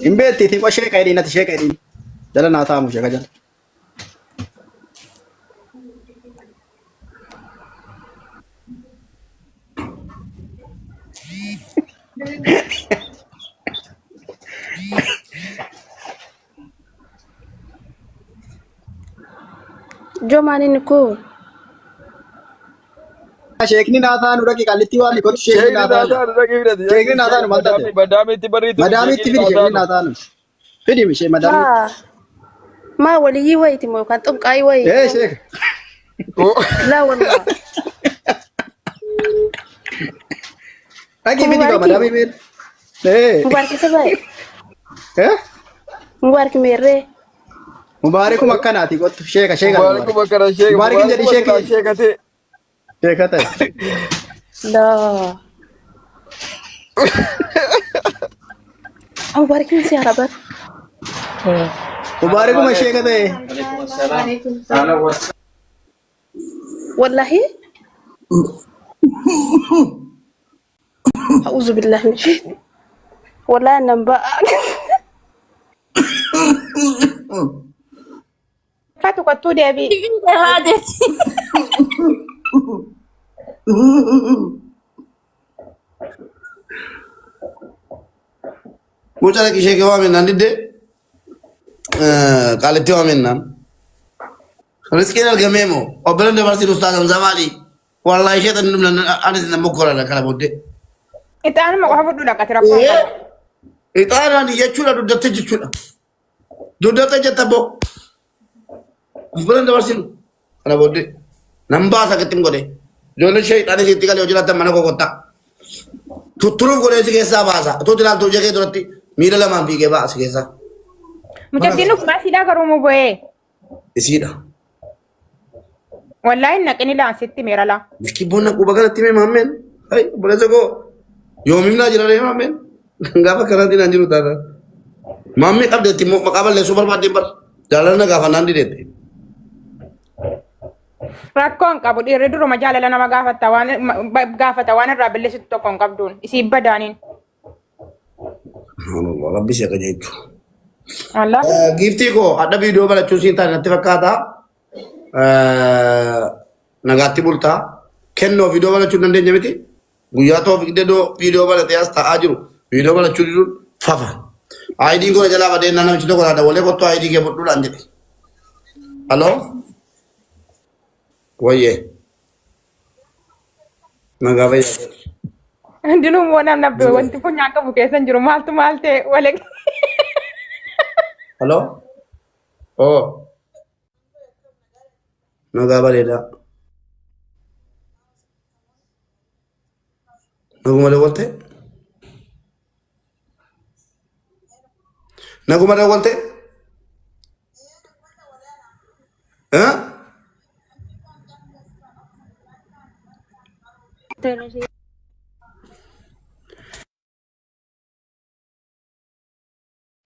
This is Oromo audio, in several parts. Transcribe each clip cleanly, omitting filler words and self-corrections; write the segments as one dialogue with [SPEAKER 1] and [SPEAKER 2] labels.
[SPEAKER 1] Imbeetti tiin qoshee qaydii natti shee qaydii. Jala naa taamu shee kajala.
[SPEAKER 2] Jo maalin kun?
[SPEAKER 1] Sheekni naataan uraki kallitti waan kun sheekni naataan. Sheekni naataan maal taate?
[SPEAKER 3] Madaamitti barriitu.
[SPEAKER 1] Madaamitti fidi sheekni naataan. Fidi mishee madaamitti.
[SPEAKER 2] Ma waliyyi wayti moo kan xunqaayi wayi?
[SPEAKER 1] Sheek.
[SPEAKER 2] La wallah.
[SPEAKER 1] Lagi fidi kau madaami mir.
[SPEAKER 2] Mubarak sabay. Mubarak mere.
[SPEAKER 1] Mubarakum akkanati kottu sheeka sheeka.
[SPEAKER 3] Mubarakum akkana sheeka.
[SPEAKER 1] Mubarakin jadi sheeka.
[SPEAKER 3] Sheekate.
[SPEAKER 1] Sheekate.
[SPEAKER 2] La. Mubarakin si Arabat.
[SPEAKER 1] Mubarakum sheekate.
[SPEAKER 2] Wallahi. أعوذ بالله من الشيطان ولا نبأ فاتو كتو دي أبي
[SPEAKER 4] Mucha lagi shake wa minna didde qalatti wa minna rizqina al-gamemo obrande varsi ustaz zamali wallahi shaytan num anis na mukora la kala bodde
[SPEAKER 5] Itaan mau apa dulu kat rapor?
[SPEAKER 4] Itaan ni yachula dudate jichula dudate jatabo obrande varsi kala bodde namba sa ketim gode jole shaytan ni tikale ojula tamana ko kotta tuturu gode se kesa basa to dilal to jage durati mira la mampi ke basa kesa
[SPEAKER 5] Macam tinu masih dah karu mau boy.
[SPEAKER 4] Isida
[SPEAKER 5] Wallahi nak ini lah sitti mera lah.
[SPEAKER 4] Miski bona ko bagala time mamen ay boleh jago yomimna jira re mamen ngapa karena din anjiru tada mamme kab deti mo makabal le super party par jalan na gafa nandi dete
[SPEAKER 5] Rakon kabu di redu rumah jalan lah nama gafa tawan rabel situ tokong kabdun isi badanin.
[SPEAKER 4] Allah rabbi sya kaje itu
[SPEAKER 5] Allah.
[SPEAKER 4] Gifti ko ada video bala cuci ta nanti fakata nagati bulta kenno video bala cuci nande nyamiti guya to video bala te asta ajru video bala cuci dul fafa ID ko jala bade nanam chito ko ada wole ko to ID ke bodul ande halo waye nagabe
[SPEAKER 5] Dulu mau nam nabe wanti punya kamu kesan juru mal tu mal te walek.
[SPEAKER 4] halo oh nagabe leda nagumale wolte nagumale wolte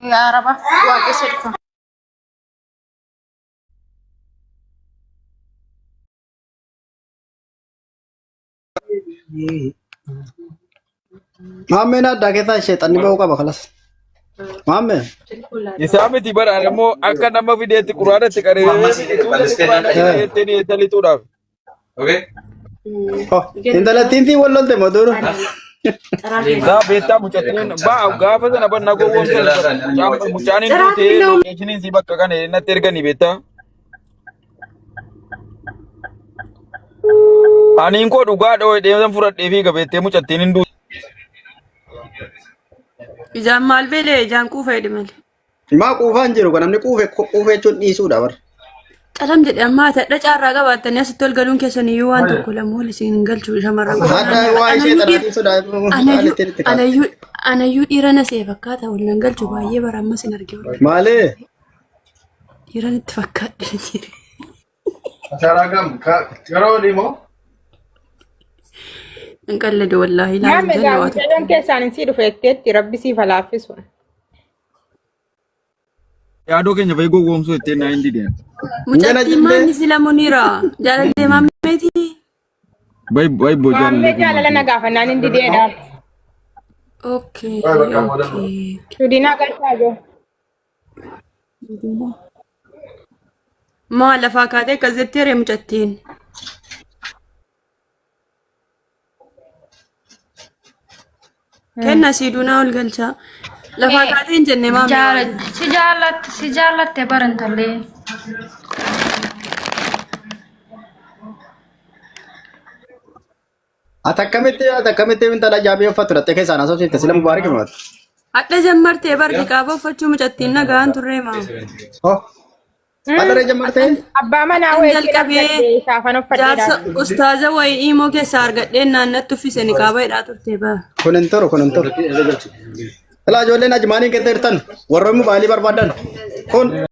[SPEAKER 5] Ya Arabah, wajib sedekah.
[SPEAKER 1] Maame na daketa sheetan ni bahu qaba khalas. Maame.
[SPEAKER 3] Isaamiti bara amo akka nama videetti quraanatti qaree teni talituudhaaf.
[SPEAKER 4] okay
[SPEAKER 1] Oh, intala tinti wallolte moduru.
[SPEAKER 3] Da beektaa mucattiin gaafa sana banna gowwoomsa mucaanin duutee lokeeshiniin si bakka kana natti erganii beektaa. Aniin koo dhugaa dhawee deemsan fudhadhee fi gabeettee mucattiin hin duute.
[SPEAKER 6] Ijaan maal beelee ijaan quufee dhimale.
[SPEAKER 1] Maa quufaan jiru kan namni quufee jechuun dhiisuudha bar.
[SPEAKER 6] Qalam jedhe ammaa ta'e caarraa qabaattanii asitti ol galuun keessan iyyuu waan tokko lamoo isin galchuu shamarran. Anayyuu dhiira na see fakkaata wal nan galchu baay'ee bara ammas hin argee.
[SPEAKER 1] Maalee?
[SPEAKER 6] Dhiira natti fakkaadhe.
[SPEAKER 4] Asaragam yeroo dimoo
[SPEAKER 6] Hin qallade wallaahi
[SPEAKER 5] Yaa meegaa mucayyoon keessaan si dhufeetteetti rabbi siif halaafisu.
[SPEAKER 3] Yaadoo keenya fayyii gowwoomsuu ittiin naa hin dideen.
[SPEAKER 6] Mucattiin maanni sila muniira jaalallee maammeeti.
[SPEAKER 3] Bayi bojjaan.
[SPEAKER 5] Maammee jaalala na gaafannaan hin dideedhaaf.
[SPEAKER 6] Okay. Okay.
[SPEAKER 5] Sudina galchaajo.
[SPEAKER 6] Maal lafaa kaatee akkas mucattiin. Kenna siidunaa ol galchaa. Lafaa kaatee hin jenne maamii.
[SPEAKER 7] Si jaalatte barantallee.
[SPEAKER 1] Akkamitti intala jaabee uffatu dhattee keessaan asoosiifte sila mubaarik himatu.
[SPEAKER 6] Hadha jammartee barri qaaba uffachuu mucattiin nagaan turree maa.
[SPEAKER 1] Hadharee jammartee?
[SPEAKER 5] Abbaa manaa wayii saafan uffadheedha.
[SPEAKER 6] Jaarsa ustaaza wayii immoo keessaa argadheen naannatti uffise ni qaaba hidhaa turtee baa.
[SPEAKER 1] Kun hin turu. Ilaa ijoolleen ajmaanii keessa jirtan warroonni baalii barbaadan kun.